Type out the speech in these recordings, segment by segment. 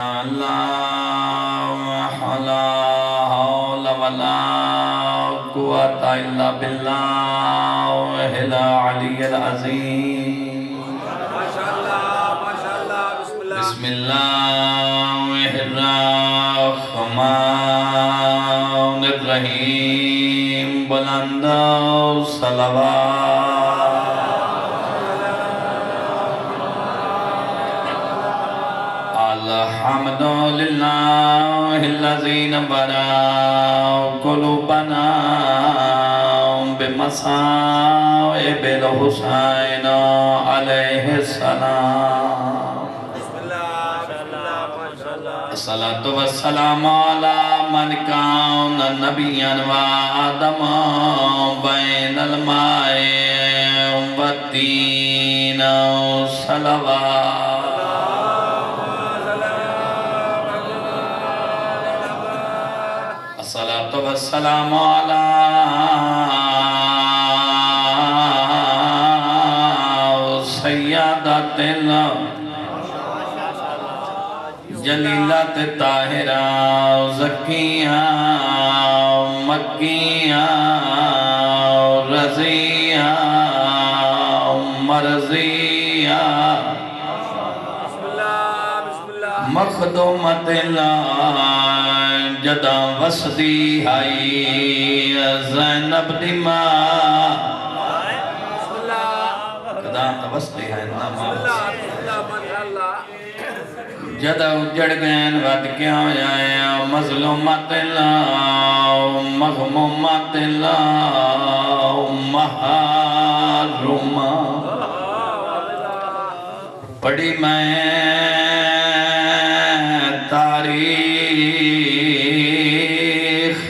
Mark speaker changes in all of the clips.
Speaker 1: لا حول ولا قوة إلا بالله العلي العظيم ما شاء الله بسم الله الرحمن الرحيم بلند صلوات الحمد لله الذي نبرا قلوبنا بمصائب الحسين عليه السلام الصلاة والسلام على من كان نبيا وآدم بين الماء والطين صلوات الصلاة والسلام على سيادة جلیلات طاہرہ زکیہ مکیہ رضیہ مرضیہ مخدومت جدا وسدی آئی زینب دی ماں قدام وسدی ہے جدا اجڑ گئن ود کیا جائے مظلومات اللہ مغمومات اللہ محروم پڑھی میں تاریخ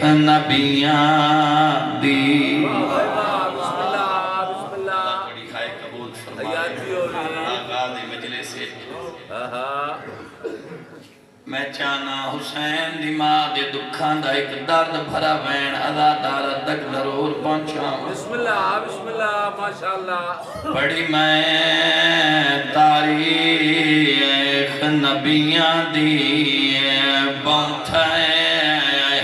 Speaker 1: نبیان دی بڑی خواہ قبول فرمائے آغاز مجلس سے میں چانا حسین دی ماں دے دکھان دا ایک درد بھرا وین عزادار تک ضرور پہنچا بسم اللہ ماشاءاللہ پڑھی میں تاریخ نبیان دی بانتھائے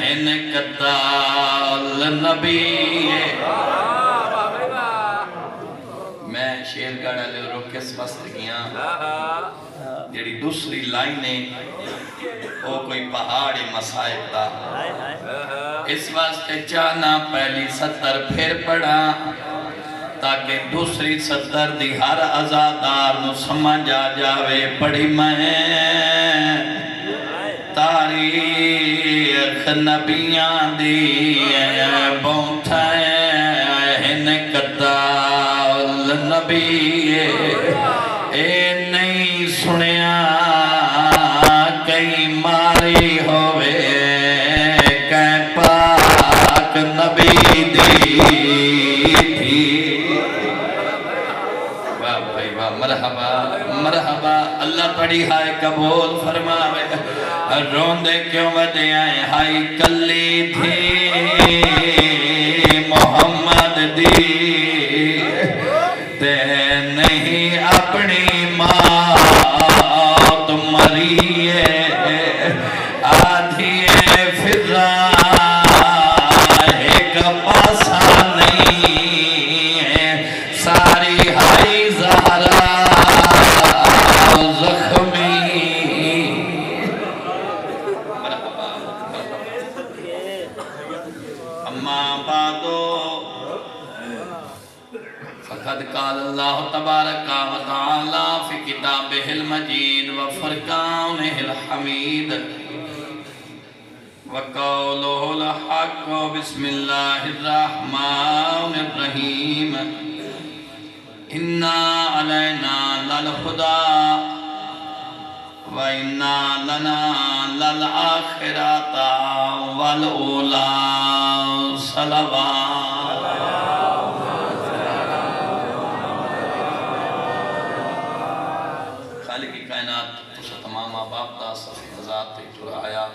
Speaker 1: ہن قتال نبی میں شیر گاڑا لے روکس وست گیا جیڑی دوسری لائنیں وہ کوئی پہاڑی مسائب تھا اس واسطے چاہنا پہلی سطر پھر پڑھا تاکہ دوسری سطر دی ہر عزادار نو سمجھ آ جاوے پڑھی میں تاریخ نبیان دی بونتھائے ہن قتال نبی اے نہیں سنیا کئی ماری ہوئے کہیں پاک نبی دی تھی واہ بھائی واہ مرحبا مرحبا اللہ پڑھی ہائے قبول فرماوے روندے کیوں وجہ آئے ہائی کلی تھی محمد دی تے نہیں اپنی موت مریے آدھی فضا ایک پاسا نہیں ہے ساری ہائی زہرا زخمی اما بعدو فقد قال اللہ تبارک و تعالی فی کتابہ المجید و فرقانہ الحمید وقولہ الحق بسم اللہ الرحمن الرحیم اِنَّا عَلَيْنَا لَلْهُدَى وَإِنَّا لَنَا لَلْآخِرَةَ وَالْأُولَى صلوات خالق کی کائنات اس تمام آباب دا صفی ذات جو آیا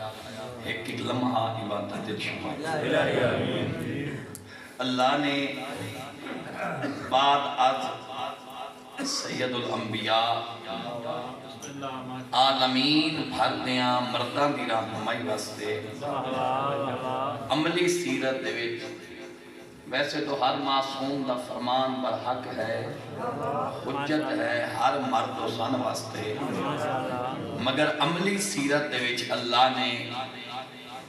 Speaker 1: ایک لمحہ عبادت دل شما اللہ نے بعد از سید الانبیاء عالمین بھر دیاں مرداں دی رہنمائی واسطے عملی سیرت دے وچ ویسے تو ہر معصوم دا فرمان برحق ہے، حجت ہے ہر مرد و زن واسطے، مگر عملی سیرت دے وچ اللہ نے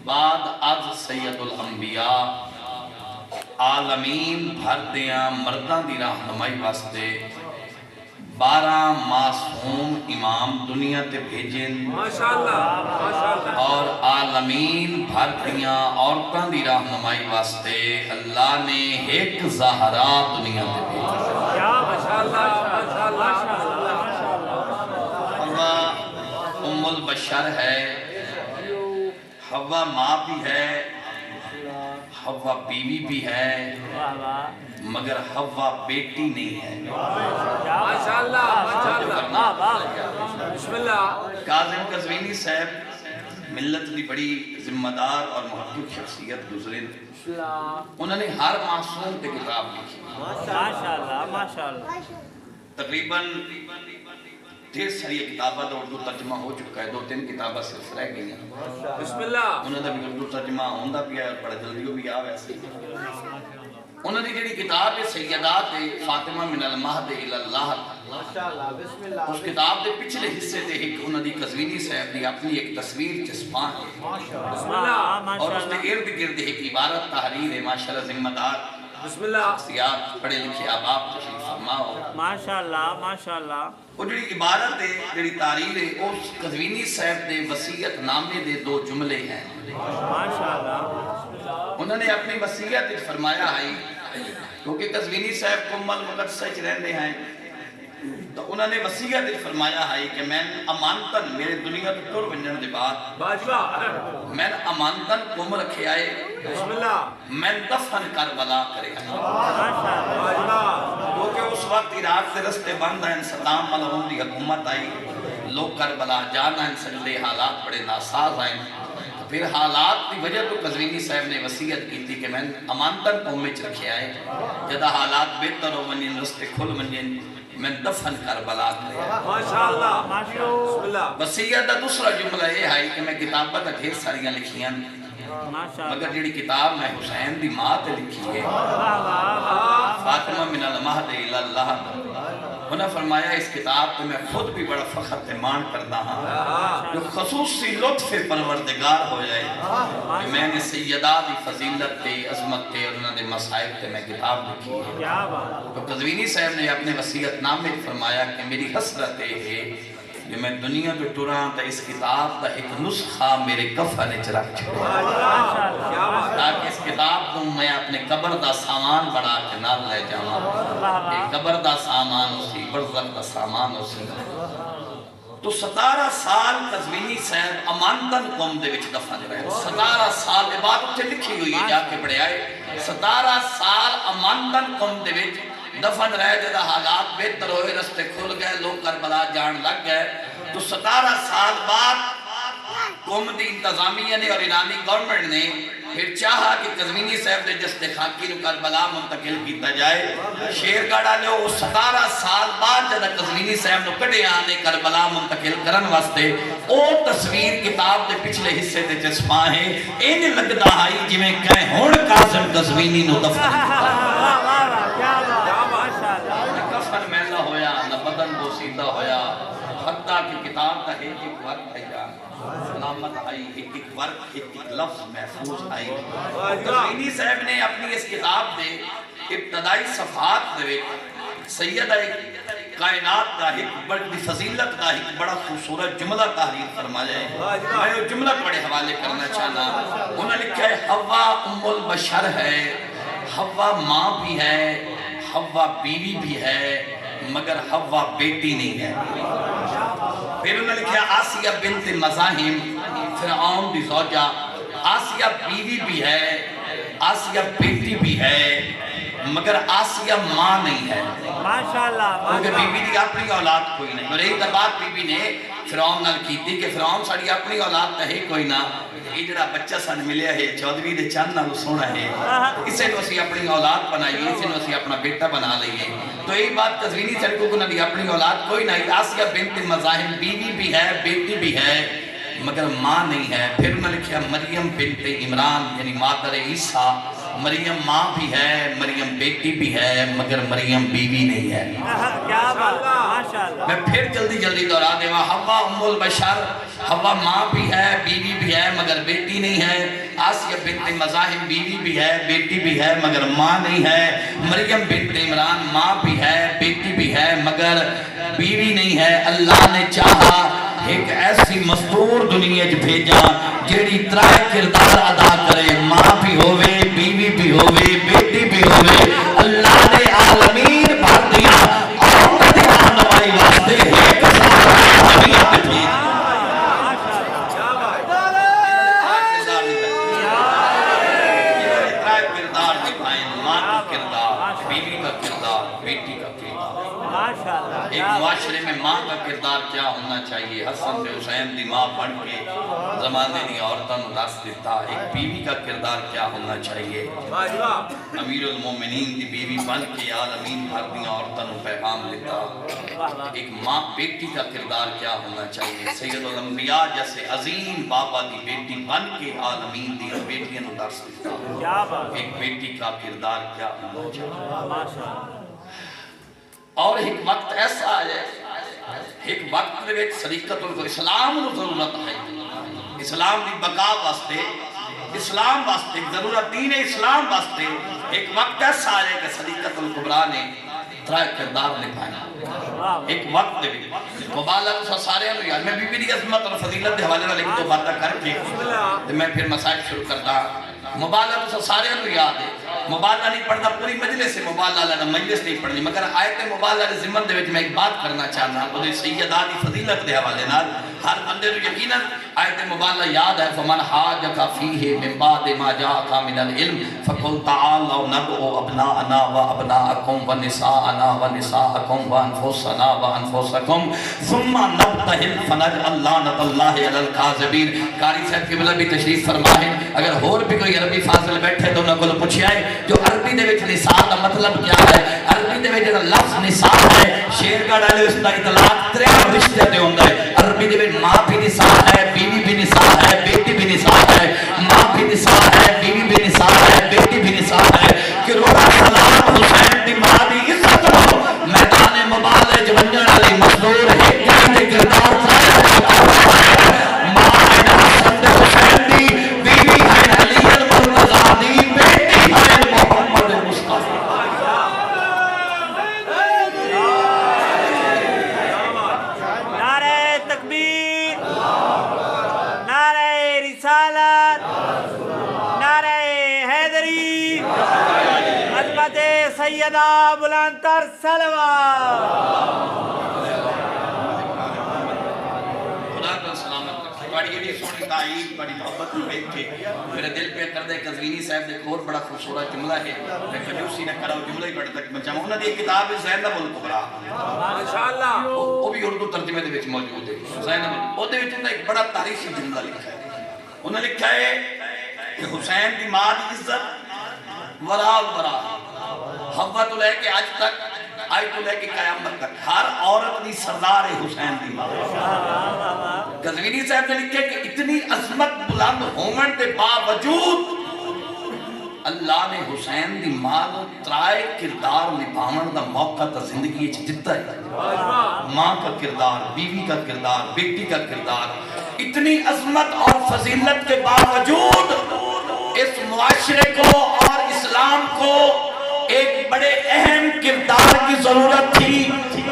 Speaker 1: بعد از سید الانبیاء عالمین بھر دیاں مرداں دی رہنمائی واسطے 12 معصوم امام دنیا تے بھیجن اور عالمین بھر دیاں عورتاں دی رہنمائی واسطے اللہ نے ایک زہرا دنیا تے بھیجن۔ حوا ام البشر ہے، حوا ماں بھی ہے، حوا بیوی بھی ہے، مگر حوا بیٹی نہیں ہے۔ کاظم قزوینی صاحب ملت لی بڑی ذمہ دار اور محقق شخصیت گزرے، انہوں نے ہر معصوم پہ کتاب لکھی، تقریباً ڈھیر ساری کتابہ تو اردو ترجمہ ہو چکا ہے، 2-3 کتابہ صرف رہ گئی ہیں، انہوں نے بھی اردو ترجمہ ہوندہ پیا ہے، بڑا جلدیوں بھی آوے ایسے۔ انہوں نے جڑی کتاب سیدات فاطمہ من المہد الی اللہ، اس کتاب دے پچھلے حصے دے ایک انہوں نے قزوینی صاحب دی اپنی ایک تصویر چسپاں ہے، اور اس نے ارد گرد ایک عبارت تحریر ہے، ماشاءاللہ ذمہ دار شخصیات پڑھے لکھے آباب تشریف فرماؤ،
Speaker 2: ماشاءاللہ۔
Speaker 1: وہ جڑی عبارت ہے جڑی تحریر ہے اس قزوینی صاحب دے وصیت نامے دے 2 جملے ہیں، انہوں نے اپنی وصیت فرمایا ہے کیونکہ قزوینی صاحب کو مل مقدسہ چ رہنے ہیں، تو انہوں نے وصیت فرمایا ہے کہ میں امانتن میرے دنیا تو ٹر ونجن دے بعد میں امانتن کم رکھے آئے، میں دفن کربلا کرے آئے، کیونکہ اس وقت عراق سے رستے بند ہیں، صدام علیہ دی حکومت آئی، لوگ کربلا جانا ہیں، سجدے حالات بڑے ناساز آئیں، پھر حالات کی وجہ تو قزوینی صاحب نے وصیت کی تھی کہ میں امانتن قومچ رکھے آئے، جدہ حالات بہتر ہو منین رستے کھل منین میں دفن کربلا کرے۔ وصیت دا دوسرا جملہ یہ ہے کہ میں کتابہ تا ڈھیر ساریاں لکھیاں، مگر جڑی کتاب میں حسین دی ماں تے لکھی ہے، فاطمہ من المہد الی اللہ، انہوں نے فرمایا اس کتاب تو میں خود بھی بڑا فخر تیمان کرتا ہوں جو خصوصی لطف پروردگار ہو جائے کہ میں نے سیدہ دی فضیلت تے عظمت تے اور انہوں نے مسائب تے میں کتاب لکھی ہے۔ تو قزوینی صاحب نے اپنے وصیت نامے فرمایا کہ میری حسرت ہے کہ میں دنیا جو ٹوراں تا اس کتاب تا ایک نسخہ میرے کفن اچ رکھ چھوڑا تاکہ اس کتاب کو میں اپنے قبر دا سامان بڑھا کے نہ لے جاؤں، ایک قبر دا سامان اسی، برزخ دا سامان اسی۔ تو 17 سال قزوینی صاحب امانتن قوم دے وچ دفن رہے، 17 سال عبادت سے لکھی ہوئی جا کے بڑے آئے، 17 سال امانتن قوم دے وچ دفن رہے، جدہ حالات بہتر ہوئے، رستے کھل گئے، لوگ کربلا جان لگ گئے، تو 17 سال بعد قوم دی انتظامیہ نے اور ایرانی گورنمنٹ نے پھر چاہا کہ قزوینی صاحب دے جسد خاکی نو کربلا منتقل کیتا جائے، شیر گاڑا لے وہ 17 سال بعد جدہ قزوینی صاحب نو کڑے آنے کربلا منتقل کرن واسطے او تصویر کتاب دے پچھلے حصے دے چسپاں ہیں، این لگدا آئی جی میں کہیں ہون قاسم قزوینی نو دفن کفن محلہ ہویا نہ بدن بوسیدہ ہویا، حتیٰ کہ کتاب کا ایک وقت ہے جان سلامت آئی، ایک ورق ایک لفظ محفوظ آئی۔ قزوینی صاحب نے اپنی اس کتاب دے ابتدائی صفحات دے سیدہ کائنات کا ایک بڑی فضیلت کا ایک بڑا خوبصورت جملہ تحریر فرمایا ہے، میں وہ جملہ بڑے حوالے کرنا چاہنا، انہوں نے لکھا ہے حوا ام البشر ہے، حوا ماں بھی ہے، حوا بیوی بھی ہے، مگر حوا بیٹی نہیں ہے۔ پھر انہوں نے لکھا آسیہ بنت مزاحم فرعون دی زوجہ، آسیہ بیوی بھی ہے، آسیہ بیٹی بھی ہے، مگر آسیہ ماں نہیں ہے
Speaker 2: ماشاءاللہ
Speaker 1: کیونکہ بی بی دی اپنی اولاد کوئی نہیں اور ایک بات بی بی نے فرعون نال کیتی کہ فرعون ساڑی اپنی اولاد تو ہے کوئی نہ یہ جڑا بچہ سن ملیا ہے چودھویں دے چند نال سونا ہے اسے نو اسی اپنی اولاد بنائیے اسے نو اسی اپنا بیٹا بنا لئیے تو یہی بات قزوینی سڑکوں کو نبی اپنی اولاد کوئی نہیں آسیہ بنت مزاحم بیوی بھی ہے بیٹی بھی ہے مگر ماں نہیں ہے پھر انہوں نے لکھا مریم بنت عمران یعنی مادر عیسیٰ مریم ماں بھی ہے مریم بیٹی بھی ہے مگر مریم بیوی نہیں ہے
Speaker 2: کیا بات ماشاءاللہ
Speaker 1: میں پھر جلدی جلدی دورا دے وہاں حوا ام البشر حوا ماں بھی ہے بیوی بھی ہے مگر بیٹی نہیں ہے آسیہ بنت مزاحم بیوی بھی ہے بیٹی بھی ہے مگر ماں نہیں ہے مریم بنت عمران ماں بھی ہے بیٹی بھی ہے مگر بیوی نہیں ہے اللہ نے چاہا ایک ایسی مستور دنیا جو بھیجا جیڑی ترائے کردار ادا کرے ماں بھی ہوئے بیوی بھی ہوئے بیٹی بھی ہوئے اللہ نے عالمین بھر دیا اور قدیان نوائی واسطے ایک ساتھ دنیا پہ بھیجا ترائے کردار دکھائیں ماں کا کردار بیوی کا کردار بیٹی کا کردار ایک معاشرے میں ماں کا کردار کیا ہونا چاہیے حسن سے حسین دی ماں بن کے زمانے دی عورتوں نے دس دیتا ایک بیوی کا کردار کیا ہونا چاہیے امیر المومنین دی بیوی بن کے عالمین بھر دی عورتوں نے پیغام دیتا ایک ماں بیٹی کا کردار کیا ہونا چاہیے سید الانبیاء جیسے عظیم بابا دی بیٹی بن کے عالمین دی بیٹیاں نے درس دیتا ایک بیٹی کا کردار کیا ہونا چاہیے اور ایک وقت ایسا آئے ایک وقت میں ایک صدیقت کو اسلام کو ضرورت ہے اسلام دی بقا واسطے اسلام واسطے ضرورت دین اسلام واسطے ایک وقت ایسا آئے کہ صدیقت الکبریٰ نے ترائے کردار نبھایا ایک وقت بھی مبالغ سے سارے انہوں یاد میں بی بی دی عظمت اور فضیلت دے حوالے والے کی تو باتیں کر کے میں پھر مسائل شروع کرتا مبالغ سے سارے انہوں یاد ہے مبالغہ نہیں پڑھنا پوری مجلس سے مبالغہ لینا مجلس نہیں پڑھنی مگر آیت مبالغہ کے ذمن دے وچ میں ایک بات کرنا چاہنا وہ سیدہ دی فضیلت دے حوالے نال ہر بندے کو یقینا آیت مبالغہ یاد ہے فمن حاجک فیہ من بعد ما جاءک من العلم فقل تعالوا ندعو ابناءنا وابناءکم ونساءنا ونساءکم وانفسنا وانفسکم ثم نبتہل فنجعل لعنت اللہ علی الکاذبین قاری صاحب کی بلا بھی تشریف فرمائیں اگر اور بھی کوئی عربی فاضل بیٹھے تو انہوں کو پوچھے آئے جو عربی دے وچ نساء کا مطلب کیا ہے عربی دے وچ لفظ نساء ہے شیرگڑھ والے اس کا اطلاق ترے رشتے تے ہوندا ہے عربی دے وچ ماں بھی نساء ہے بیوی بھی نساء ہے بیٹی بھی نساء ہے ماں بھی نساء ہے بیوی بھی نساء ہے بیٹی بھی نساء ہے کہ روڑا سلام حسین دی ماں دی عزت ہو میدان مبالغہ جونجن والی مزدور ہے کہ کردار ماں ہے حسن دے حسین دی بیوی ہے علی المرتضی دی بیٹی ہے محمد مصطفی
Speaker 2: نعرہ تکبیر نعرہ رسالت نعرہ حیدری عظمت سیدہ بلندتر صلوات
Speaker 1: خدا کا سلامت رکھے بڑی یہ سونی تعیب بڑی محبت میں بیٹھ کے میرے دل پہ کردے قزوینی صاحب نے ایک اور بڑا خوبصورت جملہ ہے میں کنجوسی نہ کرا جملہ ہی بڑھ تک بچا انہوں نے یہ کتاب ہے زینب الکبریٰ ماشاءاللہ وہ بھی اردو ترجمے دے وچ موجود ہے زینب وہ دے وچ ایک بڑا تاریخی جملہ لکھا ہے انہوں نے لکھا ہے کہ حسین دی ماں دی عزت ورا ورا حوا تو لے کے آج تک آج تو لے کے قیامت تک ہر عورت دی سردار حسین دی ماں قزوینی صاحب نے لکھے کہ اتنی عظمت بلند ہومن کے باوجود اللہ نے حسین دی ماں کو ترائے کردار نبھاون دا موقع تا زندگی وچ دتا ہے ماں کا کردار بیوی کا کردار بیٹی کا کردار اتنی عظمت اور فضیلت کے باوجود اس معاشرے کو اور اسلام کو ایک بڑے اہم کردار کی ضرورت تھی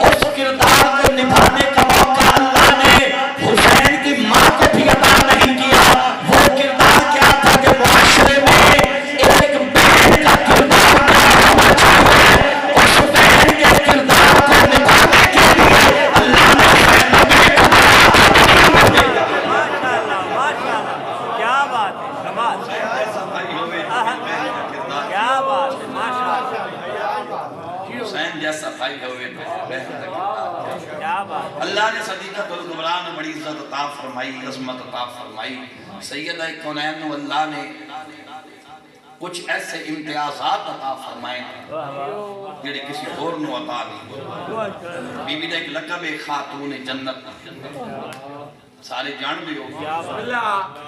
Speaker 1: اس کردار کو نبھانے کا موقع اللہ نے حسین کی ماں کو بھی عطا نہیں کیا وہ کردار کیا تھا کہ معاشرے میں ایک بہن کا کردار ہونا چاہیے اس بہن کے کردار کو نبھانے کے لیے اللہ نے حسین نبی کو
Speaker 2: کیا بات ہے کیا بات ہے ماشاءاللہ
Speaker 1: فرمائی، عظمت عطا فرمائی. سیدہ کونین و اللہ نے کچھ ایسے امتیازات عطا فرمائے جڑے کسی اور نو عطا نہیں. بی بی دا ایک لقب ہے خاتون جنت. سارے جان بھی ہو.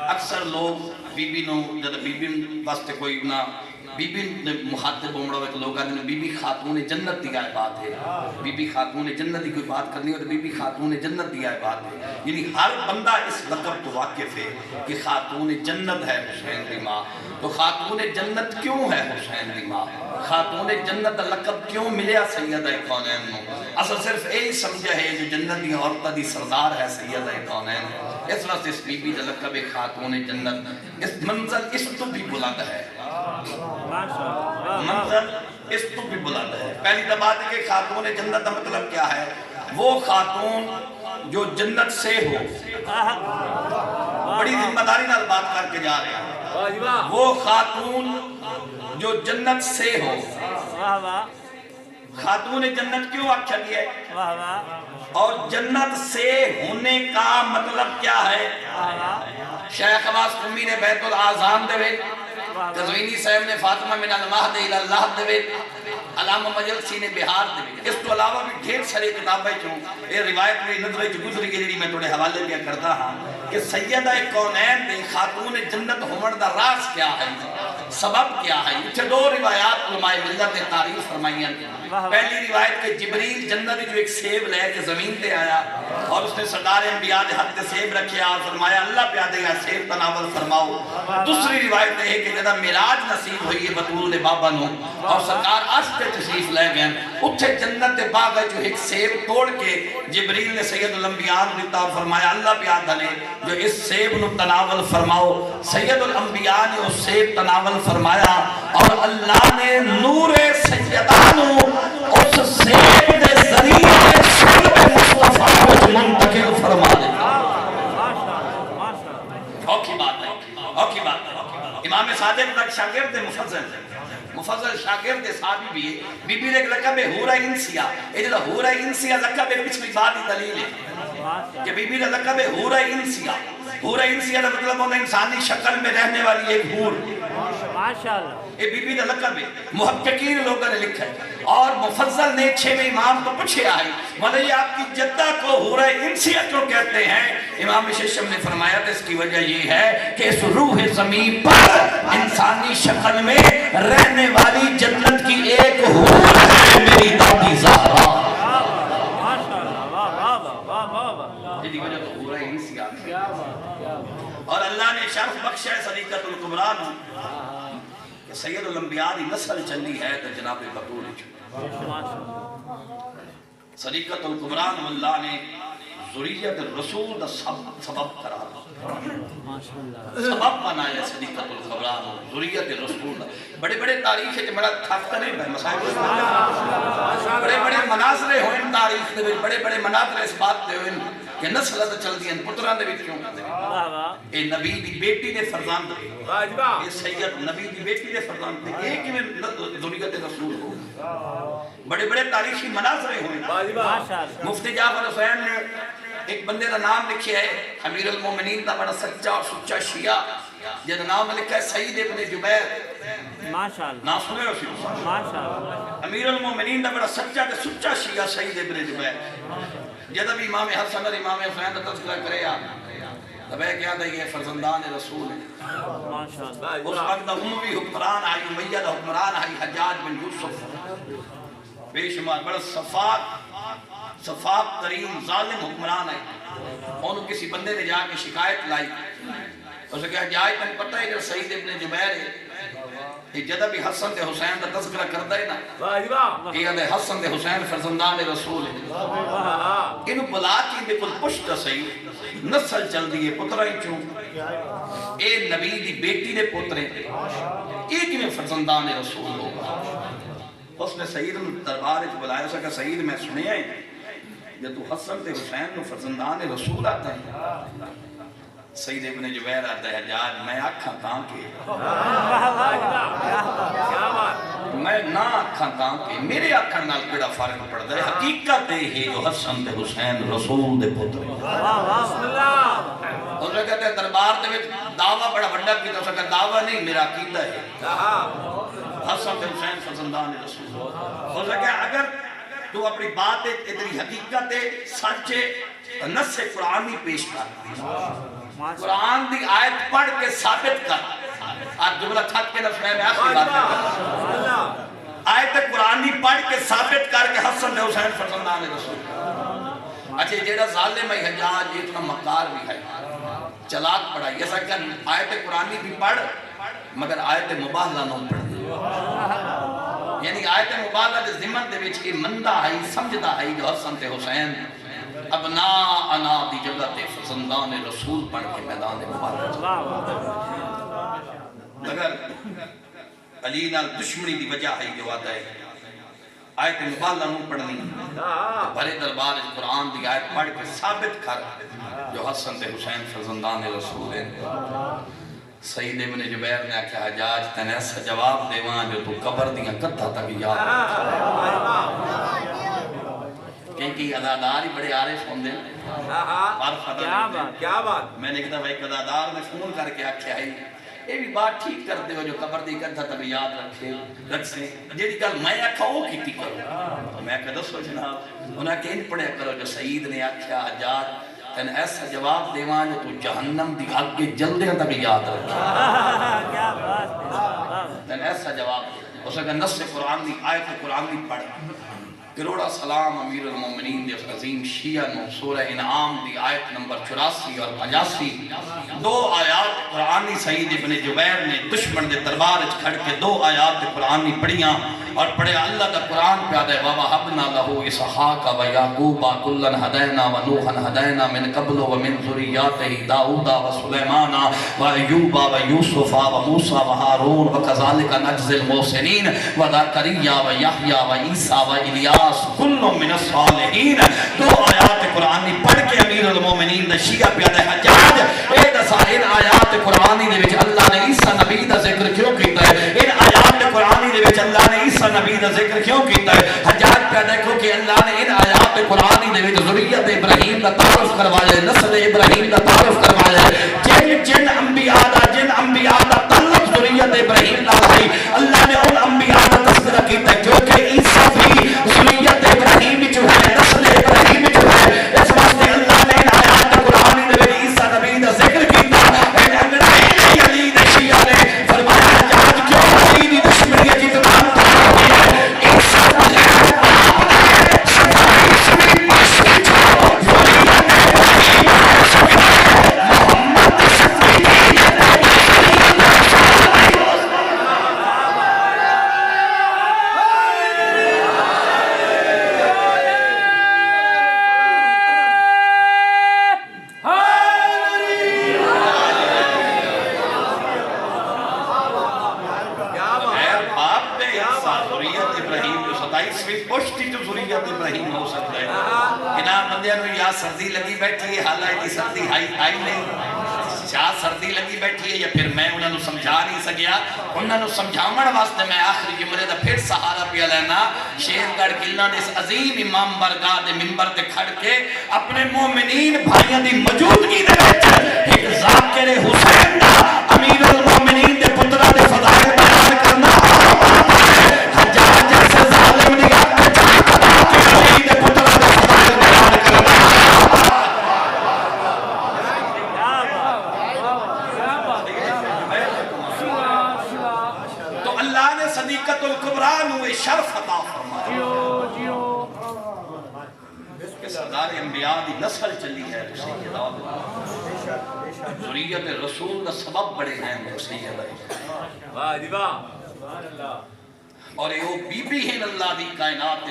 Speaker 1: اکثر لوگ بی بی نو جب بی بی واسطے کوئی نہ بی بی مخاطب بومڑا ہوئے کہ لوگ آتے ہیں بی بی خاتون جنت دی آئے بات ہے. بی بی خاتون جنت دی کوئی بات کرنی ہو تو بی بی خاتون جنت دی آئے بات ہے. یعنی ہر بندہ اس لقب تو واقف ہے کہ خاتون جنت ہے حسین دی ماں. تو خاتون جنت کیوں ہے حسین دی ماں؟ خاتون جنت لقب کیوں ملیا سیدہ کونین نو؟ اصل صرف یہی سمجھا ہے جو جنت دی عورتہ دی سردار ہے سیدہ کونین. اس وقت اس بی بی دا لقب خاتون جنت. اس منزل اس تو بھی بلند ہے. منزل اس تو بھی بلند ہے. پہلی تو بات ہے کہ خاتون جنت کا مطلب کیا ہے؟ وہ خاتون جو جنت سے ہو. بڑی ذمہ داری نال بات کر کے جا رہے ہیں. وہ خاتون جو جنت سے ہو. خاتون جنت کیوں آکھا گیا ہے؟ اور جنت سے ہونے کا مطلب کیا ہے؟ شیخ عباس قمی نے بیت العظام دے قزوینی صاحب نے فاطمہ من المہد الى اللہ دے علامہ مجلسی نے بہار دے. اس تو علاوہ بھی ڈھیر سارے کتابیں چوں یہ روایت میں نظر گزری گئی میں تھوڑے حوالے کیا کرتا ہاں کہ سیدہ کونین نے خاتون جنت ہومن دا راز کیا ہے، سبب کیا ہے. یہ دو روایات علماء ملت نے تعریف فرمائی ہیں. پہلی روایت کہ جبریل جنت جو ایک سیب لے کے زمین تے آیا اور اس نے سردار انبیاء دے ہاتھ تے سیب رکھیا اور فرمایا اللہ پہ دے گا سیب تناول فرماؤ. دوسری روایت ہے کہ جدا معراج نصیب ہوئی ہے بطول بابا نو اور سرکار عرش تے تشریف لے گئے اتھے جنت دے باغ جو ایک سیب توڑ کے جبریل نے سید الانبیاء کو دیتا اور فرمایا اللہ پہ دلے جو اس سیب نو تناول فرماؤ. سید الانبیاء نے اس سیب تناول فرمایا اور اللہ نے نور سیدانو اس سیب دے ذریعے صلب مصطفیٰ کو منتقل فرما دے. اوکی بات ہے. امام صادق تک شاگرد مفضل شاگرد صحابی بھی ہے. بی بی ایک لقب ہے حورہ انسیہ. یہ جو حورہ انسیہ لقب ہے پچھلی بات ہی دلیل ہے کہ بی بی کا لقب ہے حورہ انسیہ. حورہ انسیہ کا مطلب ہوتا ہے انسانی شکل میں رہنے والی ایک حور. یہ بی بی کا لقب ہے. محققین لوگوں نے لکھا ہے اور مفضل نے 6ویں امام کو پوچھے آئی مطلب یہ آپ کی جدہ کو حورہ انسیہ کیوں کہتے ہیں؟ امام ششم نے فرمایا تھا اس کی وجہ یہ ہے کہ اس روح زمین پر انسانی شکل میں رہنے والی جنت کی ایک حور ہے میری دادی زہرا. یہ وجہ تو حورہ انسیہ اور اللہ نے شرف بخشا ہے صدیقۃ الکبریٰ کہ سید الانبیاء دی نسل چلی ہے تو جناب بطول صدیقۃ الکبریٰ اللہ نے ذریت الرسول دا سبب کرا سبب بنایا صدیقۃ الکبریٰ ذریت الرسول. بڑے بڑے تاریخ ہے بڑا تھکتا نہیں ہے مسائل بڑے بڑے مناظرے ہوئے تاریخ دے بڑے بڑے مناظرے اس بات دے ہوئے کہ نسل تو چل دی ہیں پتران دے بھی کیوں اے نبی دی بیٹی دے فرزان دے اے سید نبی دی بیٹی دے فرزان دے ایک ہی میں ذریت رسول ہو. بڑے بڑے تاریخی مناظرے ہوئے. مفتی جعفر حسین نے ایک بندے کا نام لکھیا ہے امیر المومنین دا بڑا سچا اور سچا شیعہ جن نام لکھا ہے سعید ابن جبیر. نام سنے ہو سیدھ امیر المومنین دا بڑا سچا تے سچا شیعہ سعید ابن جبیر. جب بھی امام حسن اور امام حسین کا تذکرہ کرے تب ہے کیا تھا یہ فرزندان رسول ہے. اس وقت اموی حکمران آئی امیہ دا حکمران آئی حجاج بن یوسف بے شمار بڑا صفاق ترین ظالم حکمران ہے. انہوں کسی بندے نے جا کے شکایت لائی اسے کہا جائے تم پتہ ہے کہ سعید ابن جبیر ہے یہ جدہ بھی حسن دے حسین دا تذکرہ کرتا ہے نا یہ دے حسن دے حسین فرزندان رسول ہے. انہوں بلا کی بے کل پشت صحیح نسل چل دیئے پترہ ہی چون اے نبی دی بیٹی دے پترے ایک ہی میں فرزندان رسول ہوگا. اس نے سعید دربار بلایا اسے کہا سعید میں سنے ہیں جب تو حسن تے حسین نو فرزندان رسول آتا ہے. سعید ابن جبیر آتا ہے حجاج میں آکھاں تاں کے میں نہ آکھاں تاں کے میرے آکھاں نال کڑا فرق پڑتا ہے. حقیقت ہے جو حسن تے حسین رسول دے پتر اس نے کہتے ہیں دربار دے وچ دعویٰ بڑا بڑا کیتا، اس نے کہا دعویٰ نہیں میرا عقیدہ ہے حسن بن حسین فرزندان رسول اس نے کہا اگر تو اپنی بات ہے تیری حقیقت ہے سچ ہے نص قرآنی پیش کر قرآن دی آیت پڑھ کے ثابت کر آج جملہ چھت کے نفس میں آخری بات ہے آیت قرآنی پڑھ کے ثابت کر کے حسن بن حسین فرزندان رسول اچھے جیڑا ظالم ہے حجاج یہ اتنا مکار بھی ہے چلاک پڑھا یہ سا کہ آیت قرآنی بھی پڑھ مگر آیت مباہلہ نہ پڑھ یعنی آیت مباہلہ دے ذمن دے وچ یہ مندہ ہے سمجھدہ ہے جو حسن تے حسین ابنا انا دی جگہ تے فرزندان رسول پڑھ کے میدان مبارک مگر علی نال دشمنی دی وجہ ہے جو آتا ہے آیت مباہلہ نہ پڑھنی بھرے دربار قرآن دی آیت پڑھ کے ثابت کر جو حسن تے حسین فرزندان رسول ہیں سید ابن جبیر نے آکھا حجاج تینے ایسا جواب دیوان جو تو قبر دیاں کتھا تک یاد کیونکہ ادادار ہی بڑے عارف ہوں دے کیا بات میں نے کہتا بھائی ادادار نے فون کر کے آکھا ہے یہ بھی بات ٹھیک کر دے ہو جو قبر دی کتھا تک یاد رکھ سے جیڑی کل میں آکھا وہ کیتی کرو میں کہتا سو جناب انہاں کہ ان پڑھے کرو جو سید نے آکھا حجاج تین ایسا جواب دیوان جو تو جہنم دی آگ کے جلدے تک یاد رکھے تین ایسا جواب اس نے نص قرآن دی آیت قرآن دی پڑھ کروڑا سلام امیر المومنین دی عظیم شیعہ نو سورہ انعام دی آیت نمبر 84 اور 85 دو آیات قرآنی سید ابن جبیر نے دشمن دے دربار کھڑ کے دو آیات قرآنی پڑھیاں اور پڑھے اللہ دا قرآن پیادہ وَوَهَبْنَا لَهُ إِسْحَاقَ وَيَعْقُوبَ كُلًّا هَدَيْنَا وَنُوحًا هَدَيْنَا مِن قَبْلُ وَمِن ذُرِّيَّاتِهِ دَاوُودَ وَسُلَيْمَانَ وَأَيُّوبَ وَيُوسُفَ وَمُوسَى وَهَارُونَ وَكَذَلِكَ نَجْزِي الْمُحْسِنِينَ وَزَكَرِيَّا وَيَحْيَىٰ وَعِيسَىٰ وَإِلْيَاسَ كُلٌّ مِّنَ الصَّالِحِينَ دو آیات قرآنی پڑھ کے امیر المومنین دا شیعہ پیادہ حجاج اے دسا ان آیات قرآنی دے وچ اللہ نے عیسیٰ نبی دا ذکر کیوں کیتا ہے ان آیات قرآنی دے وچ اللہ نے عیسیٰ نبی دا ذکر کیوں کیتا ہے حجاج پیدا کیوں کہ اللہ نے ان آیات قرآنی دے وچ ذریت ابراہیم دا تعارف کروایا نسل ابراہیم دا تعارف کروایا جن انبیاء دا تعلق ذریت ابراہیم نال ہے اللہ نے ان انبیاء دا تذکرہ کیتا ہے کیونکہ عیسیٰ بھی ذریت ابراہیم جو ہے نسل ابراہیم جو ہے اس واسطے اللہ نے ان آیات قرآنی دے وچ عیسیٰ نبی دا ذکر کیتا اے انگریز علی دے شیعہ نے فرمایا حجاج کیوں علی دی دشمنی کی زبان سردی لگی بیٹھی ہے حالانکہ سردی آئی نہیں شاہ سردی لگی بیٹھی ہے یا پھر میں انہوں نے سمجھا نہیں سکیا انہوں نے سمجھاوڑ واسطے میں آخری جملے دا پھر سہارا پیا لینا شیر گڑھ قلعہ دے اس عظیم امام برگاہ دے منبر تے کھڑ کے اپنے مومنین بھائیاں دی موجودگی دے وچ ایک ذاکر حسین دا امیر المومنین دے پترہ دے فضائل بیان کرنا حجاج جیسے ظالم نے اپنے جان قضا کے علی دے پترہ دے فضائل بیان کرنا صدیقت الکبریٰ نوے شرف عطا فرمایا کہ سردار انبیاء دی نسل چلی ہے تو سیدہ ذریت رسول دا سبب بڑے ہیں تو سیدہ اور یہ بی بی ہیں اللہ دی کائنات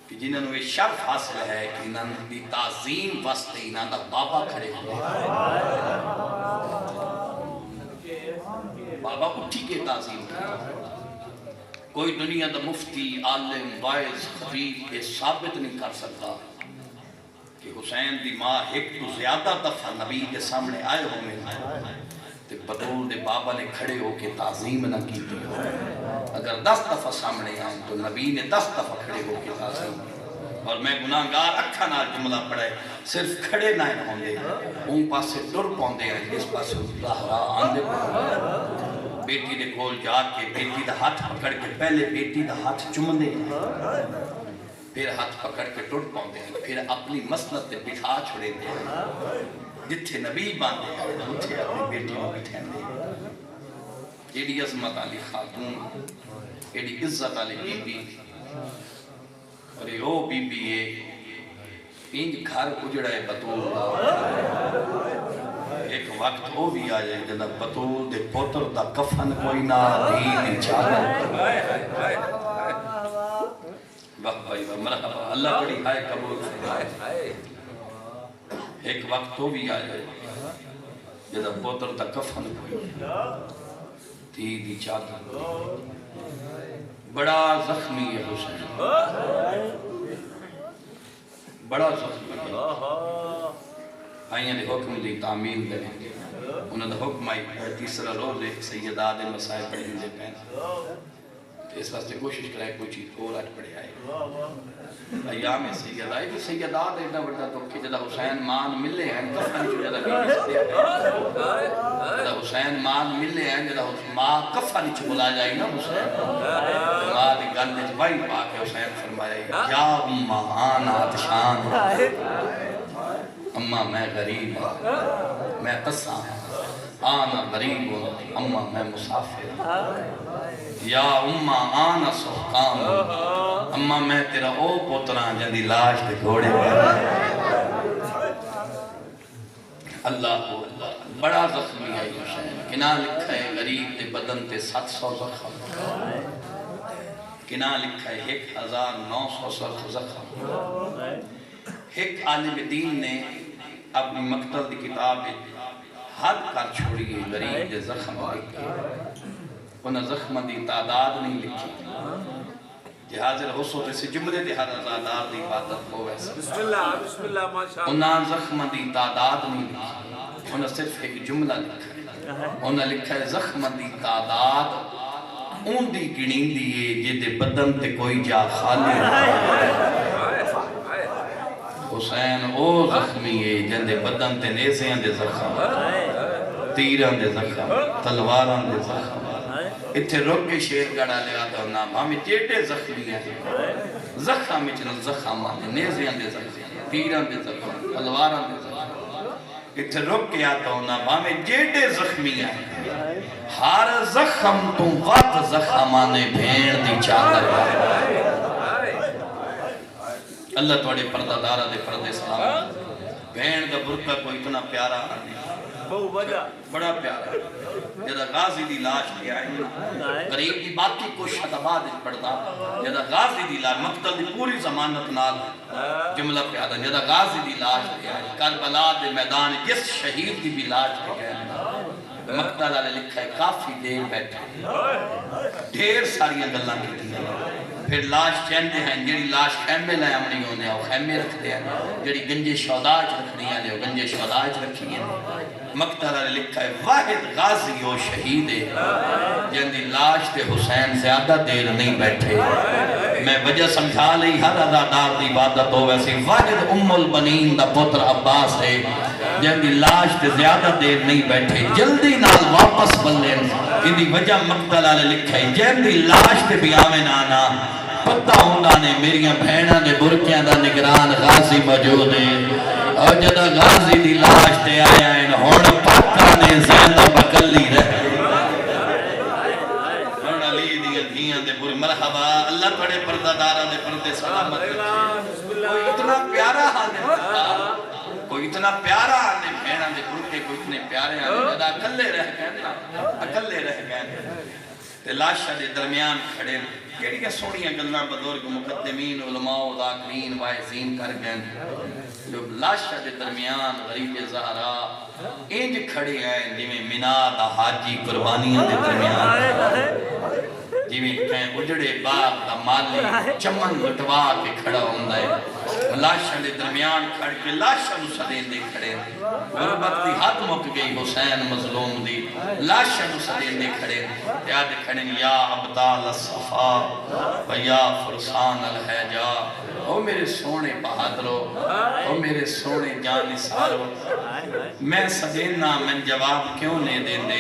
Speaker 1: کہ جنہوں نے شرف حاصل ہے کہ انہوں دی تعظیم واسطے انہوں دا بابا کھڑے ہوئے بابا اٹھی کے تعظیم کرتا کوئی دنیا دا مفتی عالم وائز خطیب یہ ثابت نہیں کر سکتا کہ حسین دی ماں ایک تو زیادہ دفعہ نبی کے سامنے آئے ہوئے تو بدول دے بابا نے کھڑے ہو کے تعظیم نہ کی تھی اگر 10 دفعہ سامنے آئیں تو نبی نے 10 دفعہ کھڑے ہو کے تعظیم کی اور میں گناہگار اکھا نال جملہ پڑھائے صرف کھڑے نہ ہوندے اون پاسے ٹر پوندے ہیں جس پاسے زہرا آندے پوندے بیٹی دے کول جا کے بیٹی دا ہاتھ پکڑ کے پہلے بیٹی دا ہاتھ چمندے ہیں پھر ہاتھ پکڑ کے ٹر پوندے ہیں پھر اپنی مسند تے بٹھا چھڑے دے جتھے نبی باندے ہیں اتھے اپنی بیٹی کو بٹھین دے ایڈی عظمت علی خاتون ایڈی عزت علی بی بی اور یہ او بی بی انج گھر اجڑا ہے بطول ایک وقت ہو بھی آ جائے جنہ بطول دے پوتر دا کفن کوئی نہ بھی نہیں چاہتا واہ بھائی واہ مرحبا اللہ بڑی ہائے قبول فرمائے ایک وقت ہو بھی آ جائے جنہ پوتر دا کفن کوئی تھی دی چاہتا بڑا زخمی ہے حسین بڑا زخمی ہے آئین دے حکم دی تعمیل دے انہوں نے حکم آئی تیسرا روز ایک سیدہ دے مسائل پڑھیں دے پہن اس واسطے کوشش کرائے کوئی چیز اور آج پڑھے آئے ایام سیدہ آئی کہ سیدہ دے اتنا بڑھتا تو کہ جدہ حسین مان ملے ہیں کفن جو جدہ بیوی سے دے جدہ حسین مان ملے ہیں جدہ ماں کفن جو بلا جائے نا حسین ماں دی گندے جوائی پاک حسین فرمایا یا امہ آنا آتشان امہ میں غریب ہوں میں قصہ ہوں آنا غریب ہوں امہ میں مسافر یا امہ آنا سحقان امہ میں تیرا او پتران جندی لاش دے گھوڑے اللہ کو اللہ بڑا زخمی ہے حسین کنا لکھا ہے غریب دے بدن تے 700 زخم کنا لکھا ہے 1900 زخم ایک عالم دین نے اپنی مقتل دی کتاب حد کر چھوڑی ہے غریب دے زخم لکھے انہاں زخم دی تعداد نہیں لکھی کہ حاضر ہو سوتے سے جملے دے ہر ازادار دی عبادت ہو ویسا
Speaker 2: بسم اللہ ماشاءاللہ
Speaker 1: انہاں زخم دی تعداد نہیں لکھی انہاں صرف ایک جملہ لکھا ہے انہاں لکھا ہے زخم دی تعداد اون دی گنین دیئے جدے بدن تے کوئی جا خالی حسین او زخمی ہے جندے بدن تے نیزیاں دے زخم تیران دے زخم تلواران دے زخم اتھے رک کے شیر گڑا لے آتا ہوں نام ہمیں چیٹے زخمی ہیں زخم اچھنا زخم آنے نیزیاں دے زخم تیران دے زخم تلواران دے زخم اتھے رک کے آتا ہوں نام ہمیں چیٹے زخمی ہیں ہر زخم تو وقت زخم آنے بھیڑ دی چادر اللہ توڑے پردہ دارہ دے پردے سلام بھیڑ دا برکہ کو اتنا پیارا آنے بڑا پیارا جدہ غازی دی لاش لے آئے غریب دی باقی کو شدباد پڑھتا جدہ غازی دی لاش مقتل دی پوری زمانت نال جملہ پیادا جدہ غازی دی لاش لے آئے کربلا دے میدان جس شہید دی بھی لاش لے گئے مقتل علیہ لکھا ہے کافی دیر بیٹھے ڈھیر ساریاں گلاں کی تھی پھر لاش چہندے ہیں جڑی لاش خیمے لائے امنی ہونے اور خیمے رکھ دے ہیں جڑی گنجے شہداج رکھنی ہیں گنجے شہداج رکھی ہیں مقتل علیہ لکھا ہے واحد غازی و شہید جندی لاش تے حسین زیادہ دیر نہیں بیٹھے میں وجہ سمجھا لئی ہر ازادار دی عبادت ہو ویسی واحد ام البنین دا پتر عباس ہے جندی لاش تے زیادہ دیر نہیں بیٹھے جلدی نال واپس بلین اندی وجہ مقتل علیہ لکھا ہے جندی لاش تے بھی آمین آنا پتہ ہوندہ نے میریاں بھینہ نے برکیاں دا نگران غازی موجود ہے اور جدہ غازی دی لاش تے آیا ہے ہون پاکا نے زیادہ بکلی رہے ہون علی دی دھیاں دے بری مرحبا اللہ پڑے پردہ دارہ دے پردے سلامت کوئی اتنا پیارا آنے کوئی اتنا پیارا آنے بھینہ دے برکے کوئی اتنے پیارے آنے جدہ اکلے رہ گئے تے لاشہ دے درمیان کھڑے کیڑی کہ سوڑیاں گلنا بزرگ مقدمین علماء ذاکرین واعظین کر گئے جو لاشہ دے درمیان غریب زہرا انج کھڑے ہیں جویں منا دا حاجی قربانیاں دے درمیان جویں کہیں اجڑے باغ دا مالی چمن لٹوا کے کھڑا ہوندا ہے لاشہ دے درمیان کھڑ کے لاشہ نو سدین دے کھڑے غربت دی حد مک گئی حسین مظلوم دی لاشہ نو سدین دے کھڑے یاد کھڑے یا ابطال الصفا و یا فرسان الحجا او میرے سونے بہادرو او میرے سونے جان نثارو میں سدینا من جواب کیوں نہیں دین دے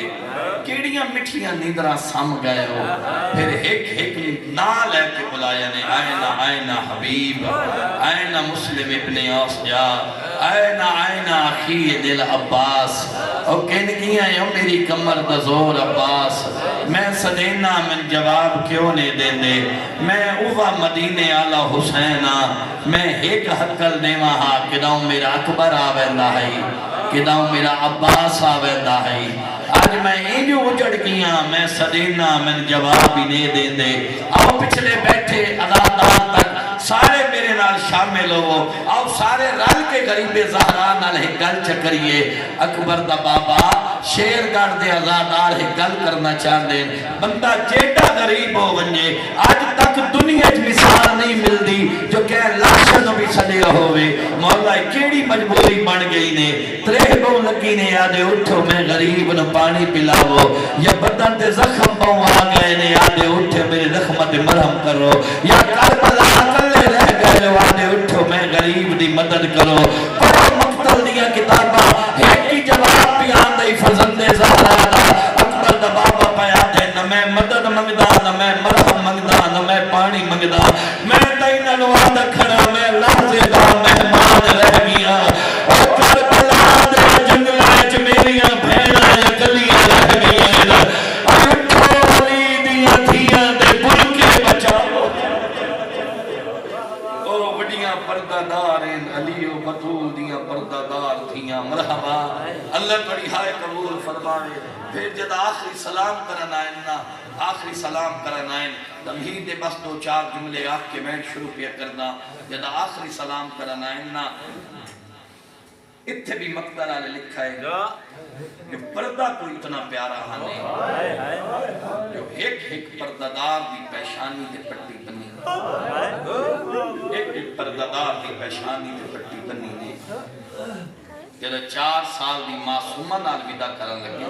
Speaker 1: کیڑیاں مٹھیاں نیندراں سم گئے ہو پھر ایک نا لے کے بلایا نے آئینہ آئینہ حبیب آئینہ مسلم ابن اوسجا آئینہ اخی دل عباس او کہن گیا ہے میری کمر دزور عباس میں سدینا من جواب کیوں نہیں دین دے میں اوہ مدینے آلہ حسینہ میں ایک حقل دیوہ ہاں کداؤں میرا اکبر آویندہ ہے کداؤں میرا عباس آویندہ ہے آج میں انجو اجڑ گیا میں سدینا من جواب بھی نہیں دین دے آؤ پچھلے بیٹھے عدادات تک سارے میرے نال شامل ہو آؤ سارے رل کے غریب زہران نال ہے گل چکریے اکبر دا بابا شیر گاڑ دے ازادار ہے گل کرنا چاہ دیں بندہ جیٹا غریب ہو ونجے آج تک دنیا جو مثال نہیں مل دی جو کہ لاشن بھی صدیہ ہوئے مولا کیڑی مجبوری بن گئی نے ترے بہن لکی نے آدھے اٹھو میں غریب نو پانی پلاو یا بدن تے زخم بہن آگئے نے آدھے اٹھے میرے زخمت مرہم کرو یا کربلا کلے رہ گئے آدھے اٹھو میں غریب دی مدد کرو پڑھو مقتل دیا کتابہ ایک کی جواب بھی آندھائی فرزند زہرانہ اکبر دا بابا پیا دے نہ میں مدد منگدا نہ میں مرہم منگدا نہ میں پانی منگدا میں تینہ نوادہ کھڑا میں لحظے دا مہمان رہ گیا اور کربلا دے جنگلائے چ میریاں بھیڑا یا گلیاں رہ گیا اور اٹھو علی دیا دھیاں دے بل کے بچاؤ او وڈیاں پردہ دار علی و بطول دیاں پردہ دار تھیاں مرحبا اللہ بڑی ہائے قبول فرمائے پھر جد آخری سلام کرنا ہے آخری سلام کرنا ہے تمہید دے بس دو چار جملے آکھ کے میں شروع پیا کرنا جد آخری سلام کرنا ہے اتھے بھی مقدر آلے لکھا ہے کہ پردہ کو اتنا پیارا ہانے جو ایک پردہ دار دی پیشانی دے پٹی بنی ایک پردہ دار دی پیشانی دے پٹی بنی نے جب 4 سال دی معصومہ نال ودا کرن لگے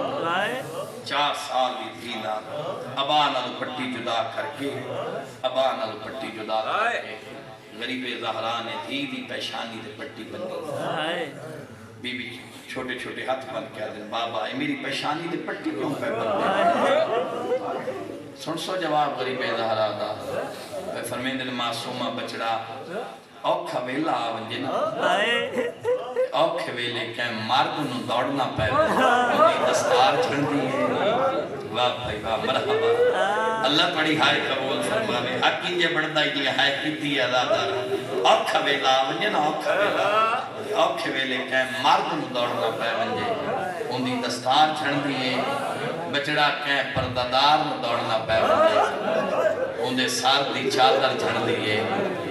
Speaker 1: 4 سال دی تھی نال ابا نال پٹی جدا کر کے ابا نال پٹی جدا کر کے غریب زہرا نے تھی دی پیشانی دے پٹی بنی بی بی چھوٹے چھوٹے ہاتھ بن کیا دن بابا اے میری پیشانی دے پٹی کیوں پہ بن سن سو جواب غریب زہرا دا فرمین دل معصومہ بچڑا اوکھا ویلا آون نا اوکھے ویلے کہ مرد نو دوڑنا پہ دستار چھڑ دی ہے واہ بھائی واہ مرحبا اللہ بڑی ہائے قبول فرماوے حقی جے بڑھدا ہی ہائے کیتی عزادار اوکھا ویلا آون نا اوکھے ویلے کہ مرد نو دوڑنا پہ ونجے ان دی دستار چھڑ دی ہے بچڑا کہ پردادار نو دوڑنا پہ ونجے ان دے سار دی چادر چھڑ دی ہے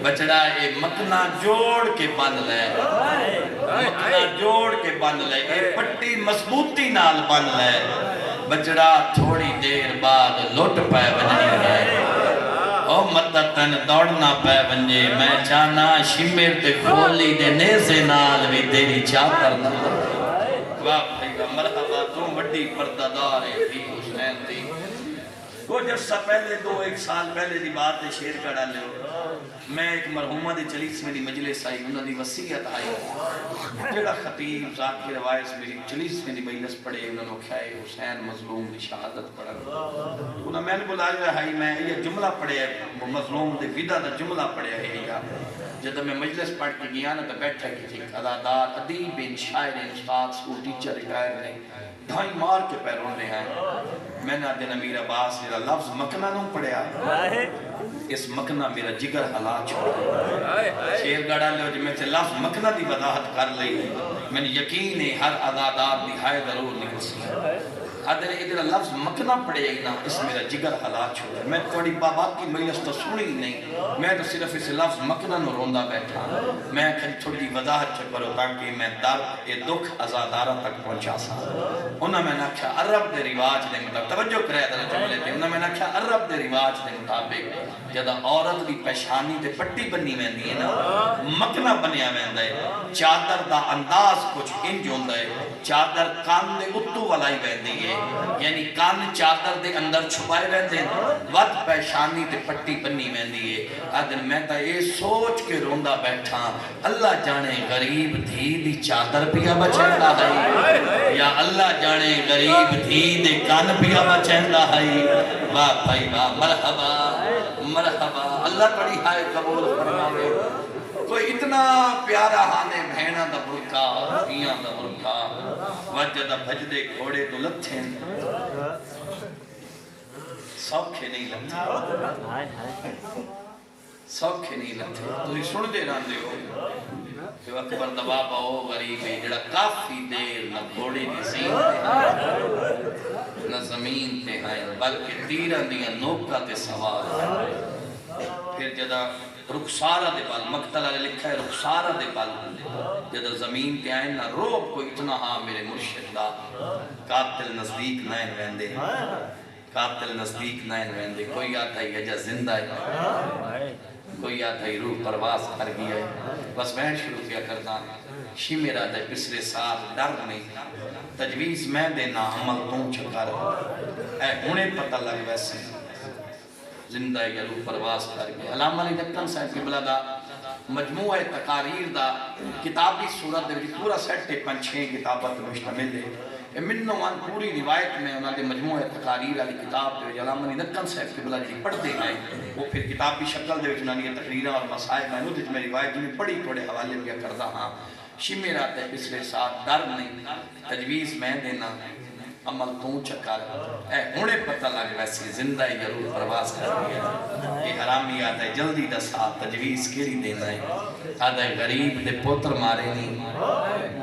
Speaker 1: بچڑا اے مکنا جوڑ کے بن لے مکنا جوڑ کے بن لے اے پٹی مضبوطی نال بن لے بچڑا تھوڑی دیر بعد لٹ پہ بنی ہے او مدتن دوڑنا پہ بنجے میں چانا شمیر تے کھولی دے نیزے نال بھی تیری چادر نہ واہ بھائی مرحبا تو بڑی پردادار ہے تھی حسین تھی کچھ عرصہ پہلے 2-1 سال پہلے دی بات ہے شیر کا ڈالے ہو میں ایک مرحومہ دے چلیس میں دی مجلس آئی انہوں دی وسیعت آئی جڑا خطیب ذات کی روایت میری چلیس میں دی مجلس پڑھے انہوں نے کھائے حسین مظلوم دی شہادت پڑھا انہوں میں نے بلایا ہے میں یہ جملہ پڑھے مظلوم دے ویدہ دا جملہ پڑھے ہے جب میں مجلس پڑھ کے گیا نا تو بیٹھا کی تھی ادادار ادیب شاعر استاد سکول ٹیچر ریٹائر نے دھائی مار کے پیروں نے ہیں میں نے دن امیر عباس میرا لفظ مکنہ نوں پڑھیا اس مکنہ میرا جگر حلا چھوڑا شیر گڑا لے جو میں سے لفظ مکنہ دی وضاحت کر لئی میں نے یقین ہے ہر ادادار دی ہائے ضرور نکل سی ادھر ادھر لفظ مکنہ پڑے ہی نا اس میرا جگر حلا چھوڑا میں تھوڑی بابا کی مجلس تو سنی نہیں میں تو صرف اس لفظ مکنہ نو روندہ بیٹھا میں تھوڑی وضاحت کرو تاکہ میں درد اے دکھ ازادارہ تک پہنچا سا انہوں میں نے کہا عرب دے رواج دے مطابق توجہ کرے در جملے تھے انہوں میں نے کہا عرب دے رواج دے مطابق جدہ عورت دی پیشانی تے پٹی بنی میں دی نا مکنہ بنیا میں دے چادر دا انداز بعض کچھ انج ہوندہ ہے چادر کان دے اتو والا ہی بہن دی ہے یعنی کان چادر دے اندر چھپائے بہن دے وقت پیشانی تے پٹی پنی بہن دی ہے آدھن میں تا یہ سوچ کے روندہ بیٹھا اللہ جانے غریب دھی دی چادر پیا بچیندا ہے یا اللہ جانے غریب دھی دے کان پیا بچیندا ہے واہ بھائی واہ مرحبا مرحبا اللہ پڑی ہائے قبول فرماوے کوئی اتنا پیارا ہانے بھینا دا برکا پیاں دا برکا وجہ دا بھجدے گھوڑے تو لتھیں سوکھے نہیں لتھے سوکھے نہیں لتھے تو ہی سن دے رہاں دے ہو کہ اکبر دبا پاؤ غریبی جڑا کافی دیر نہ گھوڑے دی زین نہ زمین تے ہیں بلکہ تیرہ دیا نوکہ تے سوار پھر جدہ رخسارہ دے پال مقتلہ نے لکھا ہے رخسارہ دے پال جدہ زمین تے آئیں نہ روب کو اتنا ہاں میرے مرشد دا قاتل نزدیک نائن ویندے قاتل نزدیک نائن ویندے کوئی آتا ہے یجا زندہ ہے کوئی آتا ہے روح پرواز کر گیا ہے بس میں شروع کیا کرتا شی میرا دے پسرے سال ڈر نہیں تجویز میں دینا عمل توں چکر اے انہیں پتہ لگ ویسے زندہ یا روح پرواز کر گیا علامہ علی دکن صاحب کی بلا دا مجموعہ تقاریر دا کتابی صورت دے پورا سیٹ تے 5-6 کتابت مشتمل ہے منو وان پوری روایت میں انہوں نے مجموعہ تقاریر علی کتاب دے علامہ علی دکن صاحب کی بلا جی پڑھ دے گئے وہ پھر کتابی شکل دے انہوں نے تقریرہ اور مسائل میں انہوں نے روایت جنہیں پڑھی توڑے حوالے کیا کردہ ہاں شمی رات ہے پسرے ساتھ ڈر نہیں تجویز میں دینا عمل توں چکر اے انہیں پتہ لگ ویسی زندہ ضرور پرواز کر گیا یہ حرامی آتا ہے جلدی دسا تجویز کیری دینا ہے آتا ہے غریب دے پوتر مارے نہیں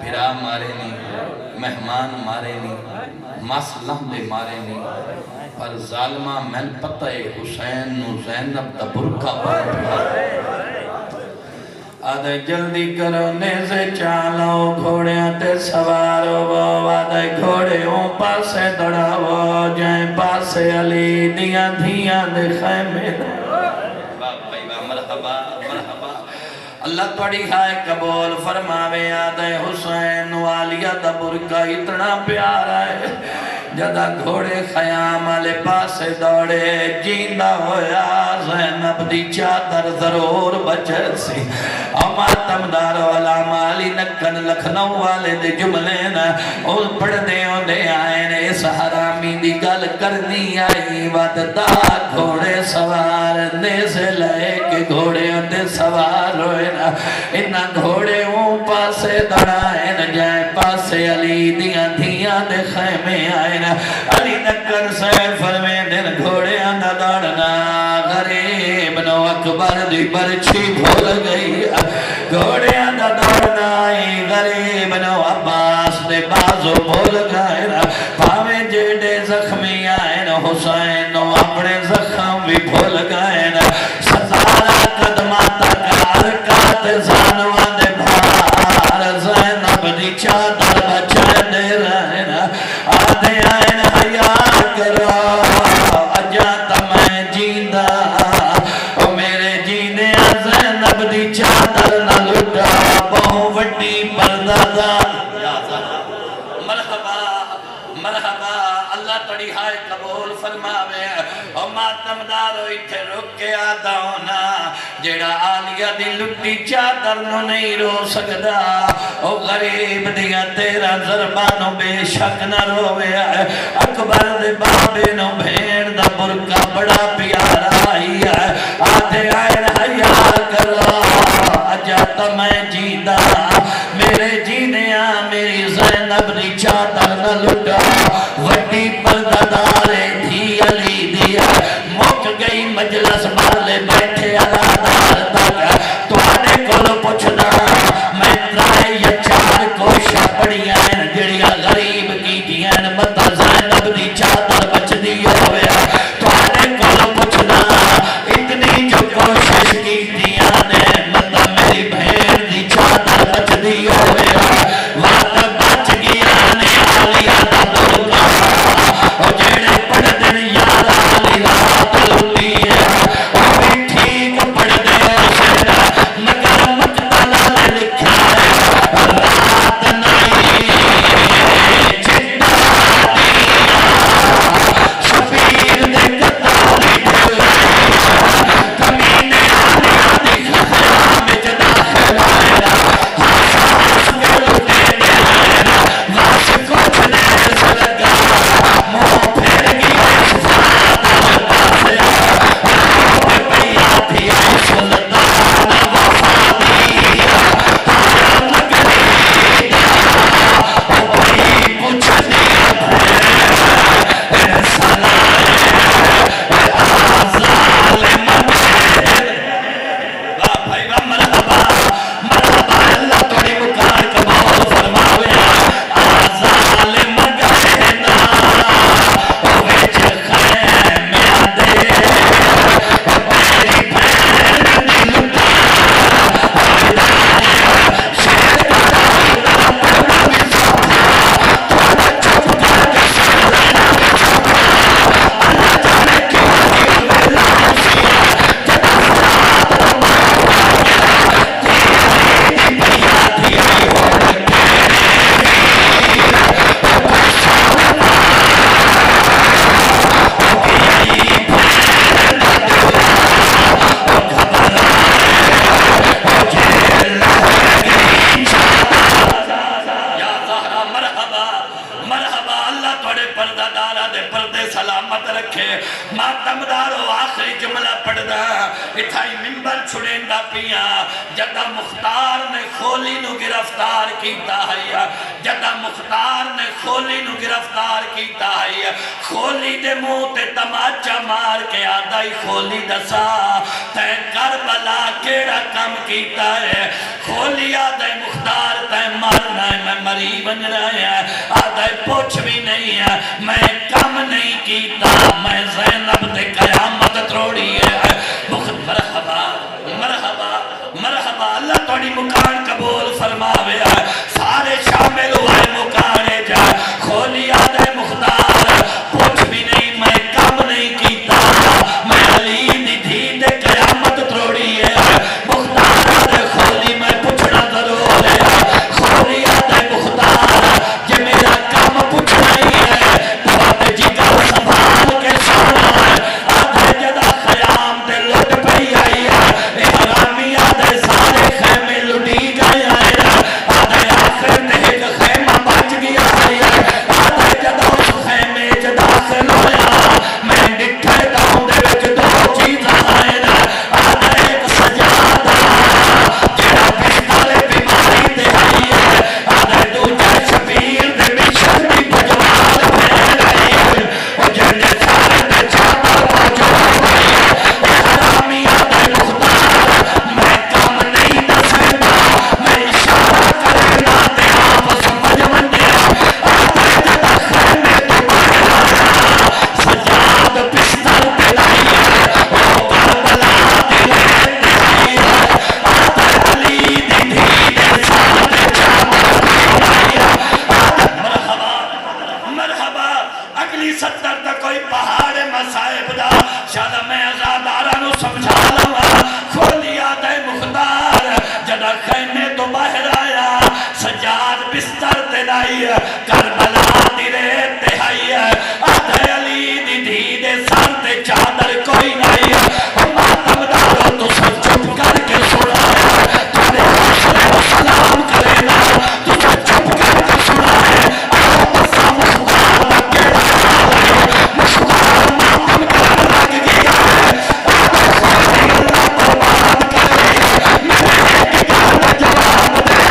Speaker 1: بھرا مارے نہیں مہمان مارے نہیں مسلح دے مارے نہیں پر ظالمہ میں پتہ ہے حسین نو زینب دا برکہ پر آدھے جلدی کرو نیزے چالو گھوڑیاں تے سوارو وہ آدھے گھوڑیوں پاسے دڑاو جائیں پاسے علی دیاں دھیاں دے خیمے بھائی مرحبا مرحبا اللہ توڑی ہائے قبول فرماوے آدھے حسین والیہ دا برکہ اتنا پیارا ہے جدہ گھوڑے خیام والے پاسے دوڑے جیندہ ہویا زینب دی چادر ضرور بچر سی ماتم دار والا مالی نکن لکھنؤ والے دے جملے نا اس پڑھ دے ہوں دے آئے نے اس حرامی دی گل کرنی آئی وددا گھوڑے سوار نیزے لائے کہ گھوڑے ہوں دے سوار ہوئے نا انہا گھوڑے ہوں پاسے دڑائے نا جائے پاسے علی دیاں دھیاں دے خیمے آئے نا علی نکن سے فرمے دن گھوڑے اندہ دڑنا غریب نو اکبر دی برچی بھول گئی گھوڑے اندہ دڑنا غریب نو عباس دے بازو بھول گئے پاویں جیڑے زخمی آئے نا حسین نو اپنے زخم بھی بھول گئے نا ستارہ قدماتا کارکات زانوان دے بھار زینب دی چادر بچے دے رہے نا آدھے آئے نا حیاء کرو اجاتا میں جیندہ میرے جینے زینب دی چادر نہ لٹا بہو وڈی پردہ مرحبا مرحبا اللہ تڑی ہائے قبول فرماوے او ماتم دارو اتھے رک کے آتا ہونا جیڑا آلیہ دی لٹی چادر نو نہیں رو سکدا او غریب دیا تیرا ضربانو بے شک نہ روے اکبر دے بابے نو بھیڑ دا برکہ بڑا پیارا آئی ہے آدھے آئے حیاء کرو اجاتا میں جیدہ میرے جینیاں میری زینب دی چادر نہ لٹا وڈی پردہ دارے تھی علی دیا مک گئی مجلس بالے بیٹھے علادار تک تو آنے کولو پوچھنا میں ترائے یا چار کوشہ پڑیاں جڑیاں غریب کی دیاں مطا زینب دی چادر بچ دی ہوئے تو آنے کولو پوچھنا اتنی جو کوشش کی دیاں مطا میری بھیر دی چادر بچ دی ہوئے وقت بچ گیا نے آلیہ دا برکہ او جیڑے پڑھ دن یار آلی رات لوٹی ہے او بھی ٹھیک پڑھ دے اسے مگر مقتلہ نے لکھا ہے رات نہ پردہ دارہ دے پردے سلامت رکھے ماتم دارو آخری جملہ پڑھدا اتھائی ممبر چھڑیندہ پیا جدہ مختار نے خولی نو گرفتار کیتا ہے جدہ مختار نے خولی نو گرفتار کیتا ہے خولی دے منہ تے تماچا مار کے آدھائی خولی دسا تے کربلا کیڑا کم کیتا ہے خولی آدھائی مختار تے مارنا ہے میں مری بن رہا ہے آدھائی پوچھ بھی نہیں ہے میں کم نہیں کیتا میں زینب دے قیامت تروڑی ہے مرحبا مرحبا مرحبا اللہ توڑی مکان قبول فرماوے سارے شامل ہوئے مکانے جا کھولی آدھے مختار پوچھ بھی نہیں میں کم نہیں کیتا میں علی دی دھی دے قیامت تروڑی ہے مختار آدھے کھولی میں پوچھنا ضرور ہے کھولی آدھے مختار جے میرا کم پوچھ نہیں ہے تو آپ جی کا سنبھال کے سونا ہے آدھے جدہ خیام دے لٹ پئی آئی ہے اے حرامی آدھے سارے خیمے لٹی گئے آئے آدھے آخر نے ایک خیمہ بچ گیا ہے آدھے جدہ اس خیمے داخل ہویا میں ڈٹھے داؤں دے وچ دو چیزاں آئے آدھے ایک سجادہ جڑا بستر بیماری دے آئی ہے آدھے دوجہ شبیر دے مشن دی بجوال میں رہی ہے وہ جنڈے سارے دے چاہتا موجود ہے حرامی آدھے مختار میں کام نہیں دسیتا میں اشارہ کرنا تے آپ سمجھ مندے آدھے جدہ خیمے تو باہر آیا سجاد بستر دے لائی ہے وہ کربلا دے لائی ہے آدھے علی دی دھی دے ساتھ چاہتا لائی ہے آدھے مرحبا مرحبا اگلی ستر تا کوئی پہاڑ مسائب دا شاید میں ازادارہ نو سمجھا لوں کھولی آدھے مختار جدہ خیمے تو باہر آیا سجاد بستر تے لائی کربلا دی ریت تے آئی آدھے علی دی دھی دے سر تے چادر کوئی نہیں ماتم دارو تو سب چپ کر کے سنا ہے تمہیں حوصلے و سلام کرے نا تو سب چپ کر کے سنا ہے آؤ بسا مختار دا کیڑا حال ہے مختار ماتم کر لگ گیا ہے آدھے خواہی اللہ برباد کرے میرے ایک گانا جواب دے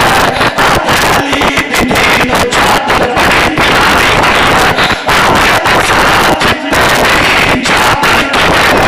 Speaker 1: آدھے علی دی دھی نو چادر بڑی پیاری ہے آدھے دسا جتنے ہی چادر بڑی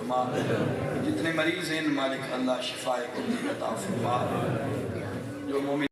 Speaker 1: جتنے مریض ہیں مالک اللہ شفائے کلی عطا فرما جو مومن